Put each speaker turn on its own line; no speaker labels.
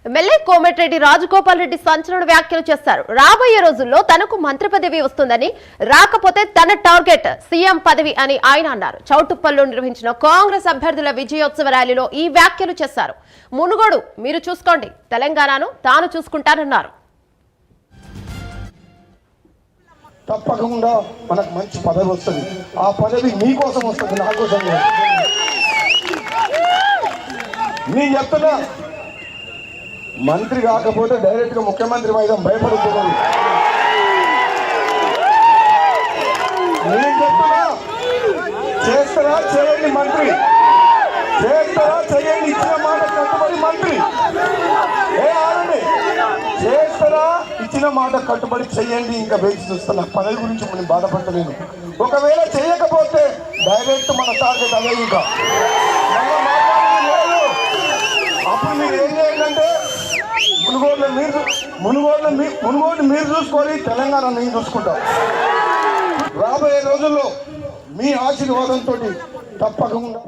MLA Komatireddy Rajagopal Reddy సంచలన వ్యాఖ్యలు చేశారు. రాబోయే రోజుల్లో తనకు మంత్రి పదవి వస్తుందని, రాకపోతే తన టార్గెట్ సీఎం పదవి అని ఆయన అన్నారు. చౌటుప్పల్లో నిర్వహించిన కాంగ్రెస్ అభ్యర్థుల విజయోత్సవ ర్యాలీలో ఈ వ్యాఖ్యలు చేశారు. మునుగోడు మీరు చూసుకోండి, తెలంగాణను తాను చూసుకుంటానన్నారు.
తప్పకుండా మనకు మంచి పదవి వస్తుంది. ఆ పదవి మీకోసం వస్తుంది, నా కోసం. నేను చెప్తున్నా, మంత్రి కాకపోతే డైరెక్ట్ గా ముఖ్యమంత్రి వైద్యం భయపడుతున్నారు. నేను చెప్తున్నా, చేస్తారా చేయండి మంత్రి, చేస్తారా చేయండి, ఇచ్చిన మాట కట్టుబడి మంత్రి. చేస్తారా, ఇచ్చిన మాట కట్టుబడి చెయ్యండి. ఇంకా వేచి చూస్తున్నా, పదవి గురించి మనం బాధపడలేను. ఒకవేళ చేయకపోతే డైరెక్ట్ మన టార్గెట్ అదే. ఇంకా అప్పుడు మీరు ఏం చేయాలంటే, మునుగోడు మీరు చూసుకొని తెలంగాణ నేను చూసుకుంటాం. రాబోయే రోజుల్లో మీ ఆశీర్వాదంతో తప్పకుండా